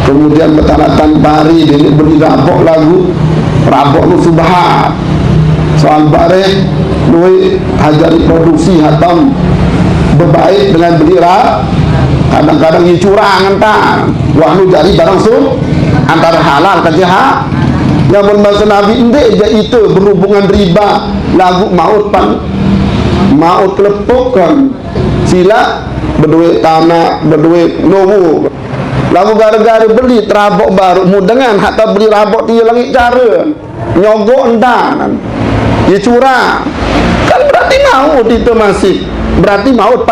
kemudian betalatan pari dia beli rabok lagu rabok lu subhat soal bareh duit hajari produksi hatam berbaik dengan beli kadang-kadang ini curang entar wah lu jadi barang antara halal ke jahat yang bermaksud Nabi indek je itu berhubungan riba lagu maut kelepukan sila berduit tanah berduit nomu lagu gara-gara beli terabok baru mu dengan hatta beli rabok tiga langit cara nyogok entar dia curang kan berarti maut itu masih berarti maut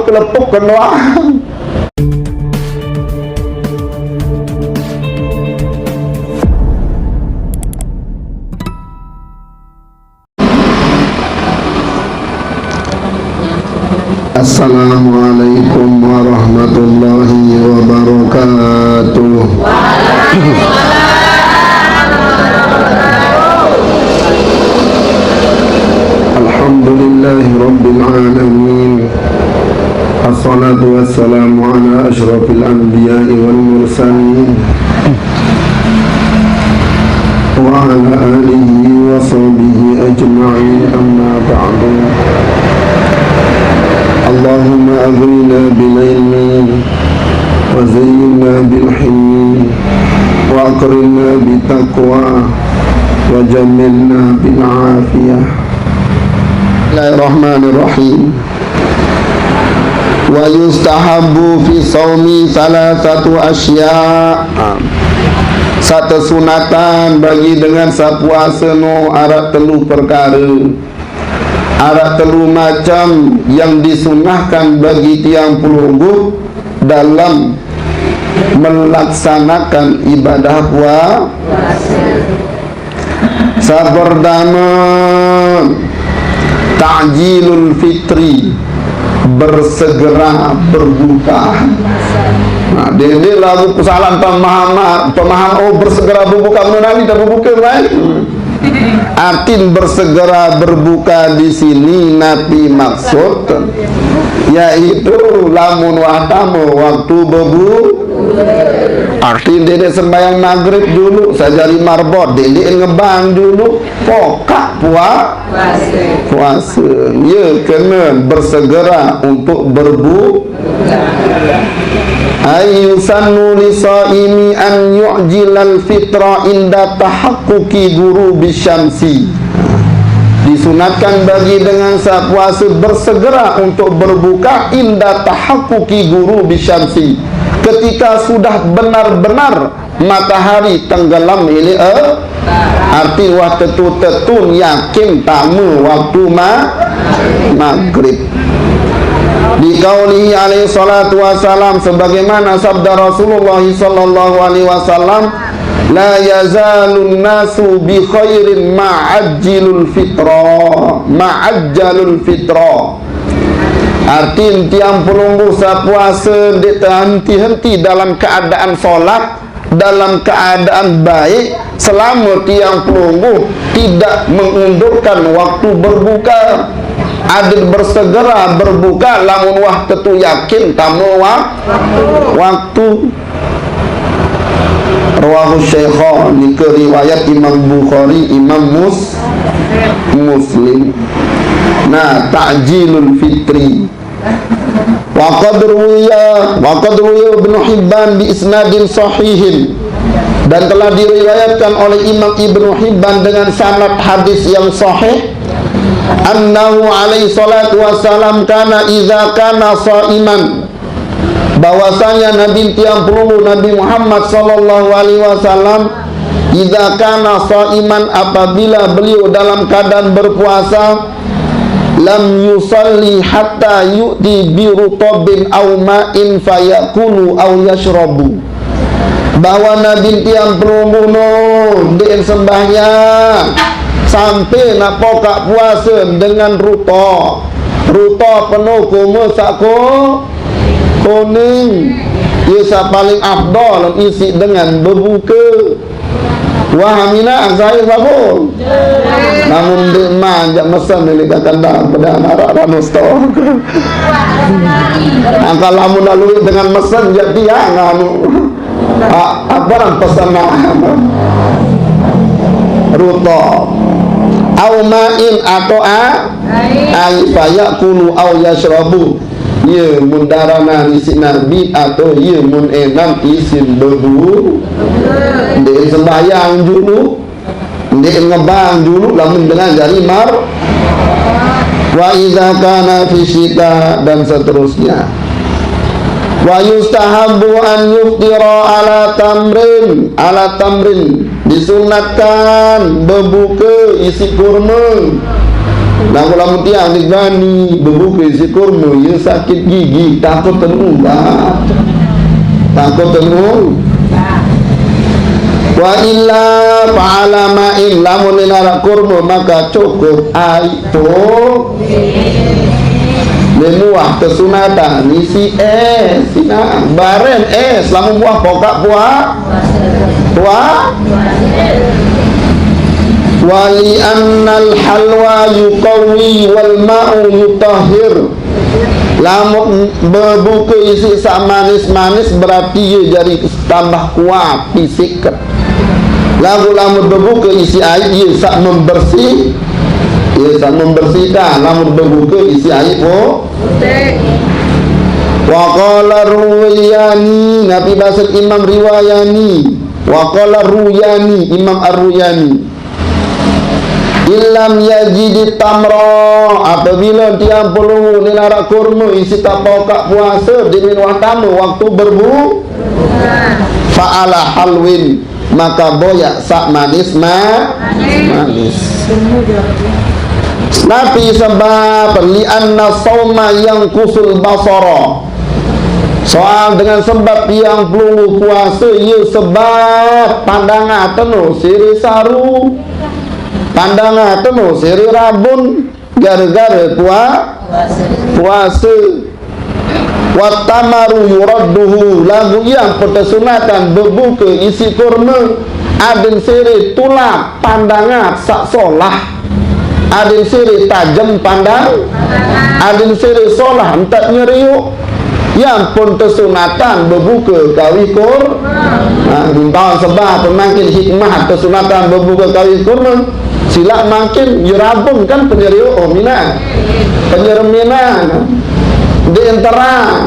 kelepuk kedua. Assalamualaikum warahmatullahi wabarakatuh. Alhamdulillahi rabbil alamin. Assalatu wassalamu ala ashrafil anbiya'i wal mursalin wa ala alihi wa sahbihi ajma'in, amma ba'du. Allahumma aghnina bil ilmi wa zayyinna bil hilmi wa akrimna bit taqwa wa jammilna bil afiyah. Bismillahirrahmanirrahim. Wa yustahabbu fi shaumi salasatu asya'. Satu sunatan bagi dengan sapuasa no arak telu perkara. Arak telu macam yang disunahkan bagi tiang pelungguh dalam melaksanakan ibadah puasa. Sabardama ta'jilul fitri, bersegera berbuka. Nah, dia lagu kesalahan pemahaman bersegera berbuka mengenali dan berbuka baik. Artin bersegera berbuka di sini Nabi maksud yaitu lamun wahtamu waktu artin dia sembahyang maghrib dulu sajari marbot dia ngebang dulu pokak puasa ya kena bersegera untuk berbuka. Ayyusannu lisaimi an yu'jilal fitra inda tahaqquqi ghurubi syamsi. Disunatkan bagi dengan saat puasa bersegera untuk berbuka inda tahaqquqi ghurubi syamsi, ketika sudah benar-benar matahari tenggelam ini arti waktu tetun yakin tamu waktu maghrib. Di qaulihi alaihi salatu wassalam, sebagaimana sabda Rasulullah sallallahu alaihi wasallam, la yazalun nasu bi khairin ma'ajjalul fitra. Arti tiang pelungguh sapuasa dia terhenti-henti dalam keadaan solat, dalam keadaan baik, selama tiang pelungguh tidak mengundurkan waktu berbuka. Adil bersegera berbuka lamun waktu tu yakin tamu waktu. Rawahu Syaikhan, ni riwayat Imam Bukhari, Imam Muslim. Nah, ta'jilul fitri. Wa qad ruwiya Ibnu Hibban bi isnadin sahihin, dan telah diriwayatkan oleh Imam Ibnu Hibban dengan sanad hadis yang sahih, annahu alaihi salatu wassalam kana idza kana shaiman, bahwasanya Nabi tiang pelungguh Nabi Muhammad sallallahu alaihi wasallam idza kana shaiman, apabila beliau dalam keadaan berpuasa, lam yusalli hatta yu'ti bi rutabin aw ma'in fayakulu aw yashrabu, bahwa Nabi tiang pelungguh no den sembahyang sampai nak pokak puasa dengan ruta penuh kuma sako kuning, ia paling afdal isi dengan berbuka. Wah mina saya babon. Namun dia manja mesan ini kakanda pada anak ranus to. Angka lamun lalu dengan mesan jadi nganu. Apa orang pesan ruto. Au ma'in atau air fayakulu au yashrabu. Ye mundarana isi nabi atau ye mun enam isin bebu. Ndek sembahyang dulu, ndek ngebang dulu lamun dengan jari mar. Wa idza kana fisika dan seterusnya. Wa yustahabu an yuftira ala tamrin disunatkan berbuka isi kurma. Nah kalau tiang digani berbuka isi kurma ya sakit gigi takut tenunggal. Wa illa fa'ala ma'in lamun nara kurma maka cukup air to memuah kesunatan isi sina baren lamun buah pokak buah wali annal halwa yuqawi wal ma'u yutahhir. Lamun berbuka isi sak manis-manis berarti ia jadi tambah kuat fisik. Lamun berbuka isi air ia sak membersih, ia sak membersihkan. Lamun berbuka isi air wa qala Ruyani, Nabi bahasa Imam Riwayani, wa qala Ruyani, Imam Ar-Ruyani, ilam yajidi tamra, apabila tiang perlu nilarak kurma isi tapokak puasa di minuah tamu waktu berbu fa'ala halwin maka boyak sak manis Nabi sebab li'anna sawma yang kusul basara, soal dengan sebab yang perlu puasa ia sebab pandangan tenu siri saru, pandangan tenu siri rabun gara-gara puasa. Watamaru yuradduhu lagu yang persunatan berbuka isi kurma adin siri tulak pandangan sak solah, adin siri tajam pandang, adin siri solah entak nyeriuk yang pun kesunatan berbuka kawi kur. Nah, tahun sebab pemangkin hikmah kesunatan berbuka kawi kurma silak makin yerabun kan penyeriuk mina penyerminan di antara.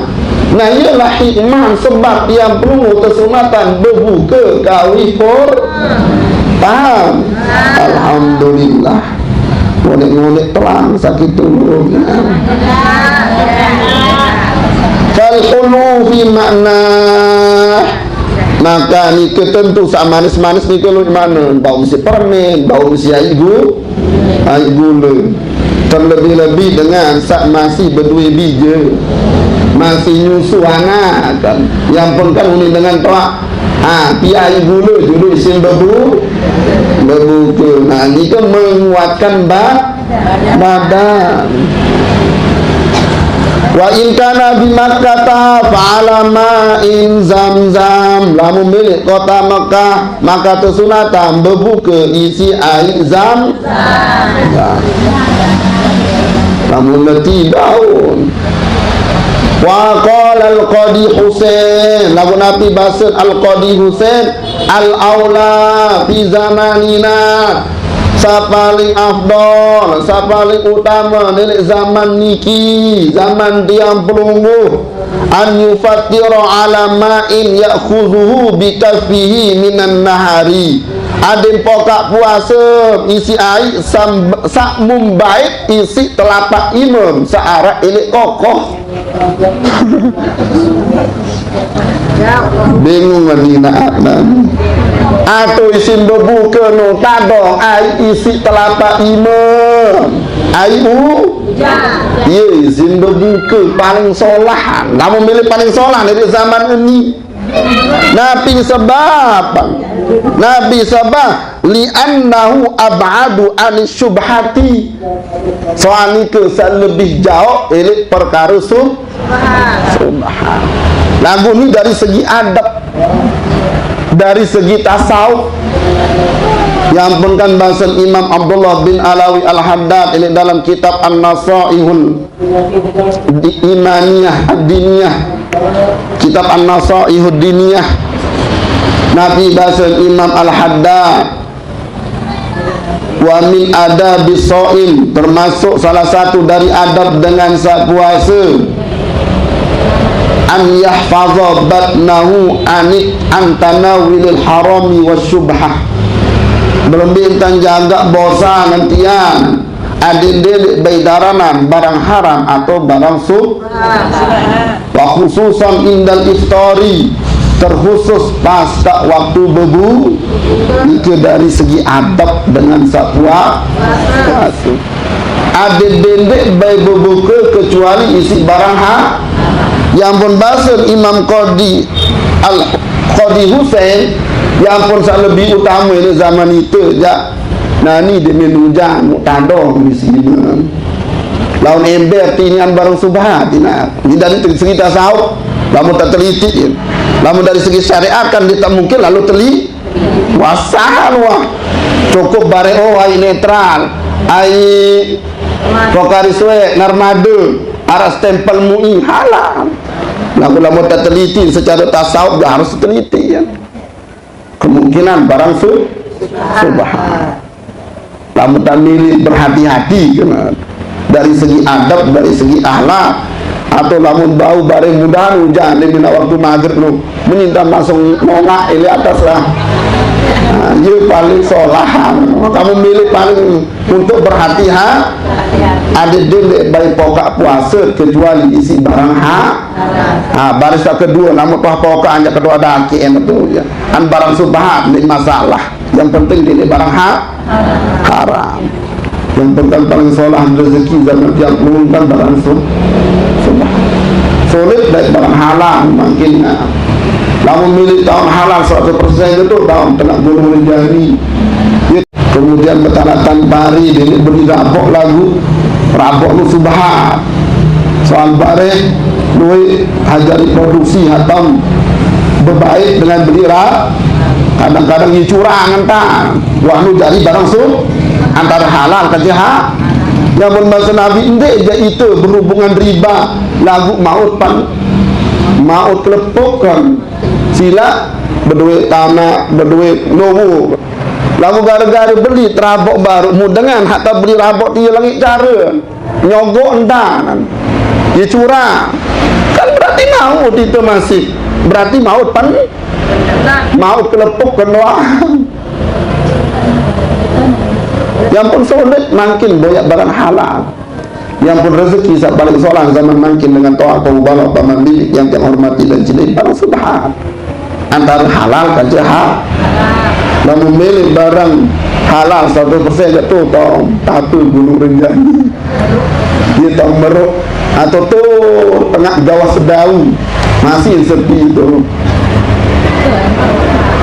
Nah ialah hikmah sebab yang perlu kesunatan berbuka kawi kur. Paham? Alhamdulillah. Ngulik-ngulik telang sakit dulu. Falhulu fi makna, maka ni ketentu sak manis-manis ni kalau di mana bau mesti permen, bau mesti air gula. Terlebih-lebih dengan sak masih berdua biji, masih nyusu anak kan. Yang pun kan ini dengan toak air gula dulu isin bebu ke. Nah ini kan menguatkan badan. Wa in kana bi Makkah fa'ala ma'in Zamzam, lamun milik kota Makkah maka tersunatan berbuka isi air Zamzam. Lamun leti daun. Wa qala al-Qadi Husain, lagu Nabi bahasa al-Qadi Husain, al-aula fi zamanina, sapaling afdol, sapaling utama nenek zaman niki, zaman tiang pelungguh, an yufattira ala ma'in ya'khudhuhu bi kaffihi minan nahari. Adin pokak puasa isi air sak mumbaik isi telapak imam searah ilik kokoh. Bingung Madinah anan atau isin berbuka no tadong air isi telapak imam air iya isin berbuka paling solahan. Namun milih paling solahan dari zaman ini. Nabi sebab li'annahu ab'adu anis syubhati, soal itu lebih jauh dari perkara subhan. Lagu ini dari segi adab, dari segi tasawuf, Yang pun kan bahasa Imam Abdullah bin Alawi Al-Haddad ini dalam kitab An-Nasaihul Imaniyah Ad-Diniyah, kitab An-Nasaihul Diniyah, Nabi bahasa Imam Al-Haddad, wa min adabis shaim, termasuk salah satu dari adab dengan saat puasa, an yahfadha batnahu an tanawilil harami wasyubhah, belum bintang jaga bosan nantian adil baidaranan barang haram atau barang wa khususan indal iftari, terkhusus pasca waktu bebu itu dari segi adab dengan satwa adil dendek baik berbuka kecuali isi barang yang pun bahasa Imam Qadi Al-Qadi Husain yang pun lebih utama ini zaman itu ya. Nah ni dia menunjang mutadong di sini. Lawan ember tinian barang subhat ini dari segi tasawuf lamun tak teliti. Lamun dari segi syariat kan dia tak mungkin lalu teli wasahan wah. Cukup bare ai netral. Ai pokariswe narmade aras tempel MUI halal. Lamun tak teliti secara tasawuf dia harus teliti ya. Kemungkinan barang subhan. Lamun tak milih berhati-hati kan? Dari segi adab, dari segi akhlak, atau lamun bau bareng mudah hujan di waktu maghrib lu menyinta masuk nongak ini atas lah. Nah, dia paling solahan. Kamu milih paling untuk berhati-hati. Ada dendek baik pokok puasa kecuali isi barang baris kedua namun pokok hanya kedua daki itu ya. An barang subhat ini masalah. Yang penting ini barang haram. Yang penting paling solah rezeki zaman tiap mengumumkan barang subhat. Sulit baik barang halal makin. Namun milih tahun halal 100% itu tahun tengah gunung Rinjani. Kemudian betalatan pari ini beri rabok lagu rabok lu subhat soal bareh duit hajari produksi hatam berbaik dengan beli kadang-kadang ini curang entah wah lu jadi barang antara halal ke jahat yang berbahasa Nabi itu berhubungan riba lagu maut kelepukan sila berduit tanah berduit nomu. Lalu gara-gara beli terabok baru mu dengan hatta beli rabok dia langit cara nyogok endan dia curang kan berarti maut itu masih berarti maut kelepuk kedua yang pun sulit makin banyak barang halal yang pun rezeki balik solang zaman makin dengan toa pembalap paman bilik yang hormati dan cintai barang subhan antara halal kan jahat. Namun milih barang halal 100% jatuh tau tapi gunung Rinjani dia tahu meruk atau tuh tengah Jawa Sedau masih sepi itu.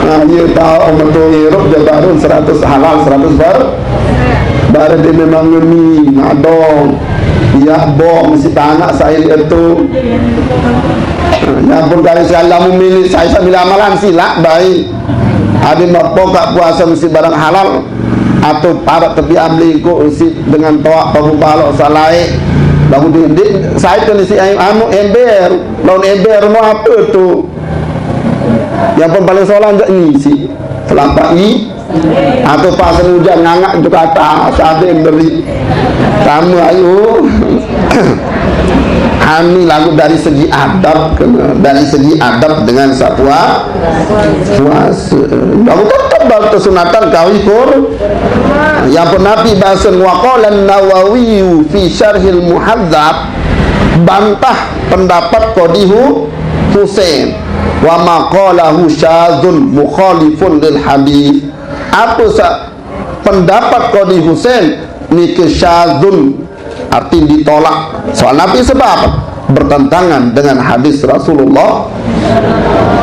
Nah dia tahu betul Eropa Jabarun 100 halal 100 baru dia memang ngemi ngadong ya bom si tanah saya itu. Yang pun kali saya memilih saya milih amalan sila baik. Ada mapokak puasa mesti barang halal atau para tepi amli ko isi dengan toa pagubalo salai lalu di saya kan isi anu ember lawan ember no apa tu yang pun paling soal enggak ngisi telapai atau pas hujan ngangak itu kata ada yang beri kamu ayo Hani lagu dari segi adab dengan satwa puasa. Lalu tetap baru sunatan kawi kur. Yang pun Nabi bahasa waqala Nawawi fi syarhil muhadzab bantah pendapat Qadihu Husain wa maqalahu syadzun mukhalifun lil hadis. Apa pendapat Qadi Husain ni syadzun arti ditolak soal Nabi sebab bertentangan dengan hadis Rasulullah.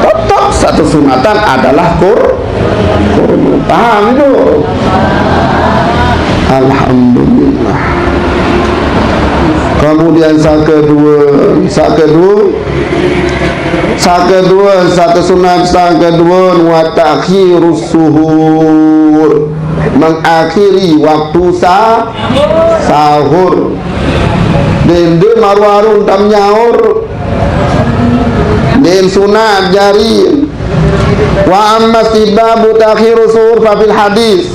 Tetap satu sunatan adalah paham itu. Alhamdulillah. Kemudian satu sunat kedua wa ta'khirus suhur, mengakhiri waktu sahur. Dende marwarun tam nyaur den sunat jari. Wa amma sibabu ta'khirus suhur fa fil hadis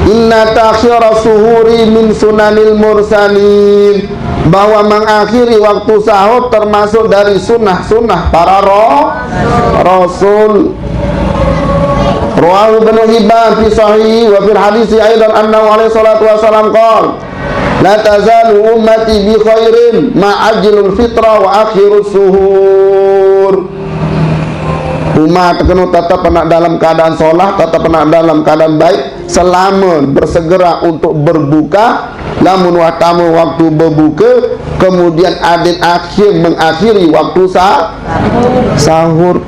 inna ta'khirus suhuri min sunanil mursalin, bahwa mengakhiri waktu sahur termasuk dari sunnah-sunnah para rasul. Rawahu Ibnu Hibban fi sahih wa fil hadis aidan annahu alaihi salatu wasalam qala la tazalu ummati bi khairin ma'ajilul fitra wa akhirus suhur. Umat kena tetap pernah dalam keadaan solat, tetap pernah dalam keadaan baik selama bersegera untuk berbuka. Lamun watamu waktu berbuka, kemudian adin akhir mengakhiri waktu sahur.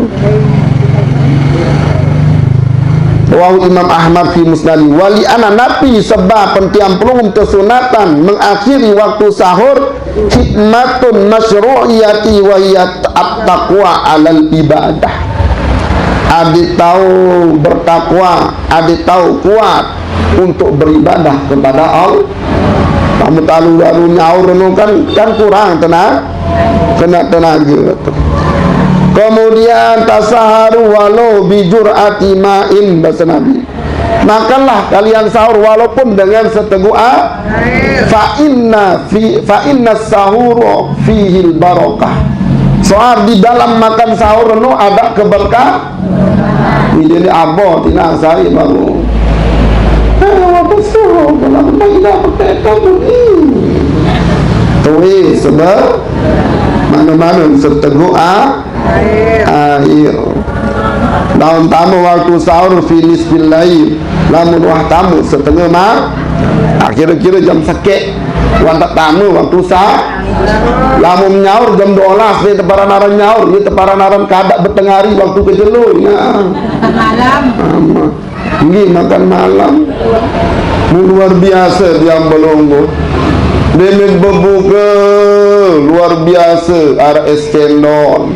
Rawahu Imam Ahmad fi Musnad wali ana nabi sebab pentiam pelum kesunatan mengakhiri waktu sahur hikmatun masyru'iyati wa hiya at-taqwa 'alal ibadah. Adik tahu bertakwa, adik tahu kuat untuk beribadah kepada Allah. Kamu lalu nyaur kan kurang tenaga. Kemudian tasaharu walau bijur'ati ma'in, bahasa Nabi. Makanlah kalian sahur walaupun dengan seteguk air. Fa inna sahuru fihil barakah. Soal di dalam makan sahur no ada keberkah. Ini abah tina saya baru. Apa sahur dalam tidak pakai kamu ini. Tuh sebab mana-mana seteguk air. Daun tamu waktu sahur filis billahi, lamun wah tamu setengah kira-kira jam sekek wantak tamu waktu lamun nyaur jam 12 di teparan naran nyaur di teparan naran kadak betengari waktu kejeluh ya malam ini makan malam luar biasa dia belonggo demek berbuka luar biasa arah es cendol,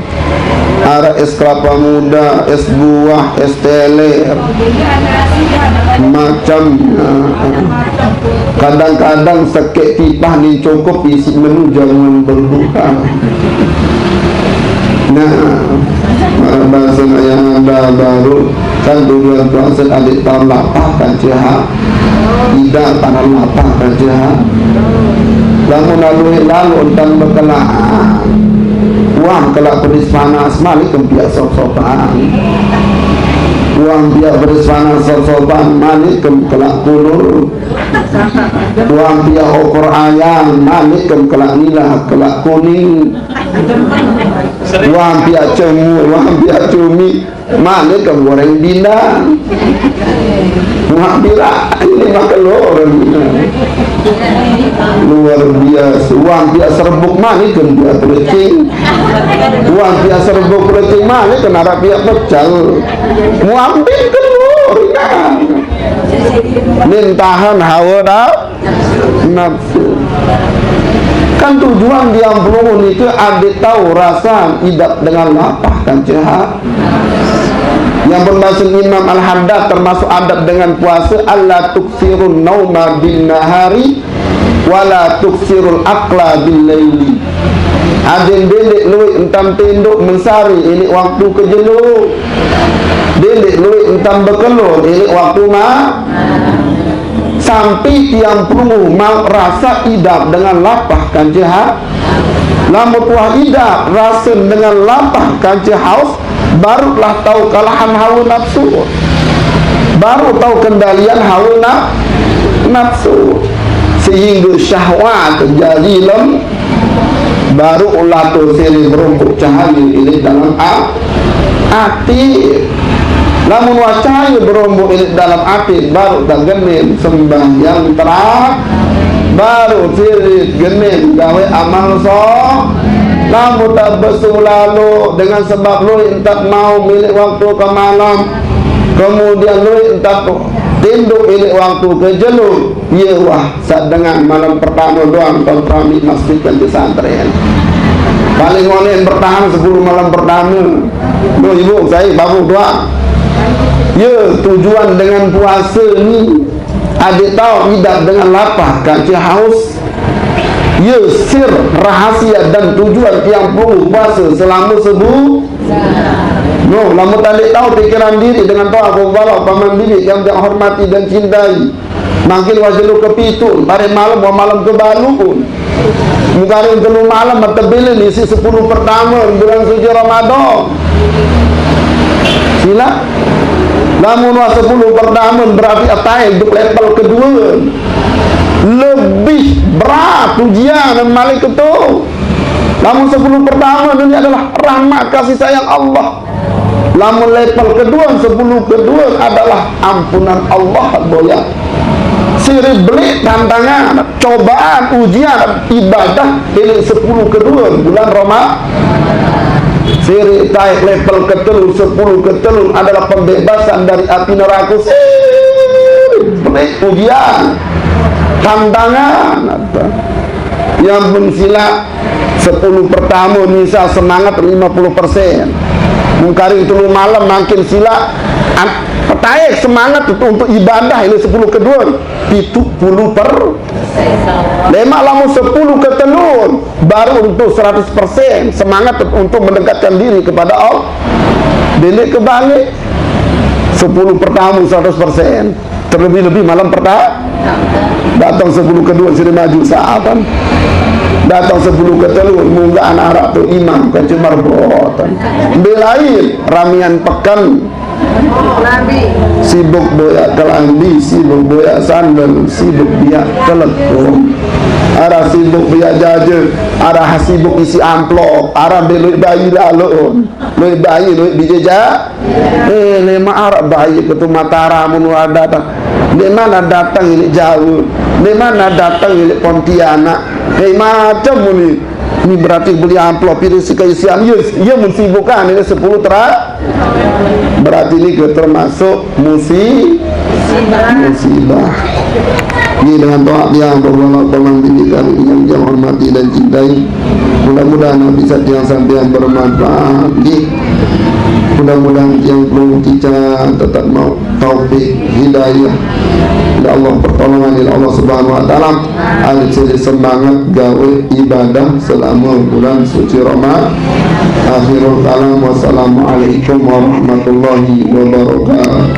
arah es kelapa muda, es buah, es teler, macam kadang-kadang sekek tipah ni cukup isi menu jangan berbuka. Nah, bahasa yang ada baru kan bulan puasa adik tahun lapah kan ciha, tidak tanah lapah kan ciha. Lalu tentang berkelaan uang kelak beris panas malik kempiak sok-sokan uang biak beris panas sok-sokan malik kelak kulur uang biak okor ayam malik kelak nilah kelak kuning uang biak cumi malik goreng bindang uang biak ini makan luar biasa. Uang biak serbuk mani kan biak pelecing. Uang biak serbuk pelecing mani kan arah biak pecal. Mau ambil telur mintahan hawa nafsu. Kan tujuan dia belum itu adik tahu rasa idap dengan lapah kan cehat. Yang bermaksud Imam Al-Haddad termasuk adab dengan puasa alla tuksirun nauma bin nahari wala tuksirul aqla bil laili. Adin delik luit entam tinduk mensari ini waktu kejelu. Delik luit entam bekelur ini waktu sampai tiang perlu mau rasa idap dengan lapah kan jahat. Lama tuah idap rasa dengan lapah kan haus, barulah tahu kalahan hawa nafsu, baru tahu kendalian hawa nafsu, sehingga syahwat terjadi baru ulah tu sini berumpuk cahaya ini dalam hati. Namun wacaya berumpuk ini dalam hati baru tak genim sembahyang terang, baru sini genim gawe amal namun tak bersulalu dengan sebab lu tak mau milik waktu ke malam, kemudian lu tak tinduk ilik waktu kejeluk ya wah saat dengan malam pertama doang kompromi masjidkan pesantren paling ngonen bertahan 10 malam pertama loh ibu saya baru doang ya tujuan dengan puasa ini adik tahu tidak dengan lapar kancing haus ya sir rahasia dan tujuan yang perlu puasa selama sebulan. No, lama tadi tahu pikiran diri dengan tahu aku bawa paman bibi yang dia hormati dan cintai. Makin wajah lu kepitul, hari malam malam ke balu pun. Mungkin telu malam matebile ni si 10 pertama bulan suci Ramadan. Sila. Namun 10 pertama berarti atai untuk level kedua. Lebih berat ujian dan malik itu. Namun 10 pertama ini adalah rahmat kasih sayang Allah. Namun level kedua 10 kedua adalah ampunan Allah boya. Siri beli tantangan, cobaan, ujian, ibadah ini 10 kedua bulan Ramadan. Siri taik level ketelur 10 ketelur adalah pembebasan dari api neraka. Siri beli ujian, tantangan apa? Yang pun sila 10 pertama misal semangat 50%. Mungkari itu malam makin sila taik semangat untuk ibadah ini 10 kedua 70%. Lemak lamu 10 ketelur baru untuk 100% semangat untuk mendekatkan diri kepada Allah. Delik kebalik 10 pertama 100%. Terlebih-lebih malam pertama datang 10 kedua sini maju sahabat. Datang 10 ketelur munggah anak Arab tu imam kecemar botan belain ramian pekan sibuk boyak kelambi sibuk boyak sandal sibuk biak telekom arah sibuk biak jajan arah sibuk isi amplop arah beluit bayi lalu luit bayi luit bijeja lima Arab bayi ketu Mataram datang di mana datang ini jauh di mana datang ini Pontianak kayak macam ini berarti beli amplop ini keisian ya musibukan ini 10 berarti ini termasuk musibah ini dengan doa yang berwala-wala ini kami yang hormati dan cintai mudah-mudahan bisa yang sampai yang bermanfaat mudah-mudahan yang belum kita tetap mau taufik hidayah ya Allah pertolongan ya Allah subhanahu wa ta'ala ada jadi semangat gawe ibadah selama bulan suci Ramadan. Akhirul kalam wassalamualaikum warahmatullahi wabarakatuh.